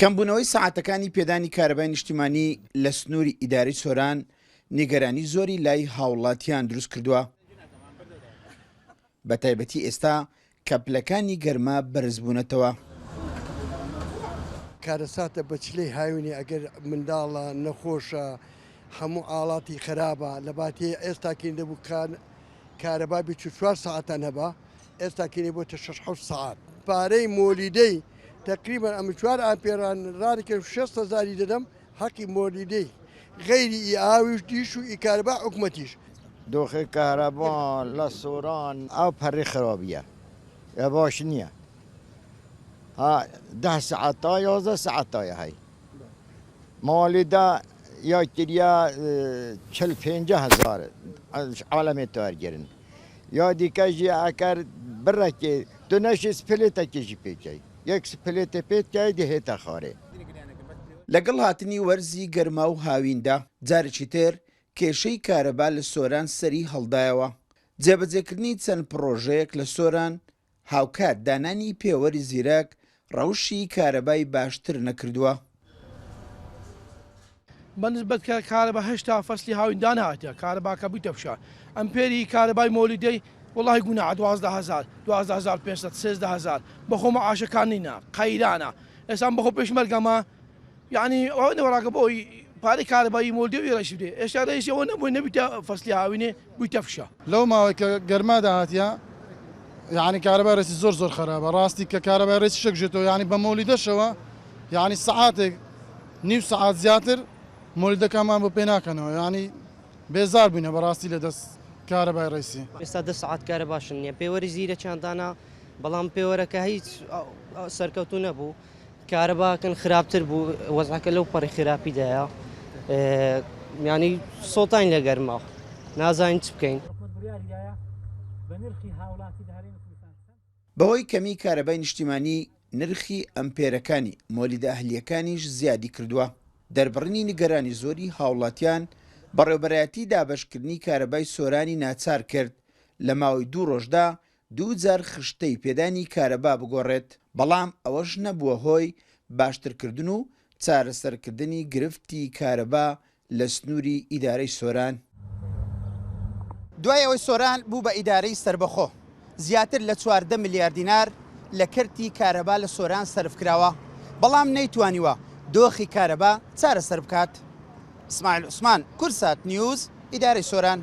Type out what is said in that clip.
کەمبوونەوەی سەعاتەکانی پێدانی کارەبای نیشتیمانی لە سنووری ئیداری سۆران نیگەرانی زۆری لای هاوڵاتیان دروست کردووە. بە تایبەتی ئێستا کە پلەکانی گەرما بەرزبوونەتەوە. کارەساتە بەچلەی هاوینی ئەگەر منداڵە نەخۆشە هەموو ئاڵاتی خراپە لە باتێ ئێستاکەین دەبوو کارەبا 24 ساعتان هەبا ئێستاکەینی بۆتە 6 ساعت. پارەی مۆلیدەی تقریبا ئەم 4 ئامپێران ڕادێکم 6,000 دەدەم حەقی مۆلیدەی غەیری ئاویش دیش و ئیکارەبا حکومەتیش. دۆخی کارەبا لە سۆران ئەو پەڕی خراپیە باش نییە. 10 ساعت تا 11 ساعت هەی مۆلیدا یاکتریا 45,000 عالەمێت وەرگرن یا دیکەژی ئەکەر بڕێکی دونەشی سپلێتێکیژی پێکەی یەک سپلێتە پێتکای دەهێتە خارێ. لەگەڵ هاتنی وەرزی گەرما و هاویندا جارێکی تر کێشەی کارەبا لە سۆران سەری هەڵدایەوە. جێبەجێکردنی چەند پرۆژەیەک لە سۆران هاوکات دانانی پێوەری زیرەک ڕەوشی کارەبای باشتر نەکردووە. بەنسبەت کە کارەبا هێشتا فەسلی هاویندان هاتە کارەباکە بوویتە فشار ئەمپێری کارەبای مۆلیدەی وڵی گونا 12,000 12,500 13,000 بەخۆمە ئاشەکان نینە قەیرانە ئێسان بەخۆ پێشمەرگەمە یعنی ئەوە نەوەڕاکە بۆی پارەی کارەبایی مۆلیدە وێڕەشی بدێ ئێستا ڕێسی ئەوە نەبووی نەبیتە فەسلی هاوینێ بوویتە فشە لەو ماوەی کە گەرمادا هاتیە یعنی کارەبا ڕێسی زۆر خراپە ڕاستی کە کارەبای ڕێسی شەکژێتەوە یعنی بە مۆلیدەشەوە یعنی سەعاتێک نیو سەعات زیاتر مۆلیدەکەمان بۆ پێ ناکەنەوە یعنی بێزار بووینە بەڕاستی لە دەست کارەبای ڕێسی. ئێستا 10 ساعت کارە باشن نییە پێوەری زیرە چاندانە بەڵام پێوەرەکە هیچ سەرکەوتو نەبوو کارەباکەن خراپتر بوو وەزعەکە لەو پەڕی خراپیدایە ینی سۆتین لە گەرما نازانین چ بکەین. بەهۆی کەمی کارەبای نیشتیمانی نرخی ئەمپێرەکانی مۆلیدە ئەهلیەکانیش زیادی کردووە. دەربڕنی نیگەرانی زۆری هاوڵاتیان بەڕێوەبەرایەتی دابەشکردنی کارەبای سۆرانی ناچار کرد لە ماوەی 2 ڕۆژدا 2 خشتەی پێدانی کارەبا بگۆڕێت بەڵام ئەوەش نەبووە هۆی باشترکردن و چارەسەرکردنی گرفتی کارەبا لە سنووری ئیدارەی سۆران. دوای ئەوەی سۆران بوو بە ئیدارەی سربەخۆ زیاتر لە 14 ملیار دینار لە کردی کارەبا لە سۆران سەرفکراوە بەڵام نەیتوانیوە دۆخی کارەبا چارەسەر بکات. ئیسماعیل عوسمان کورسات نیوز ئیدارەی سۆران.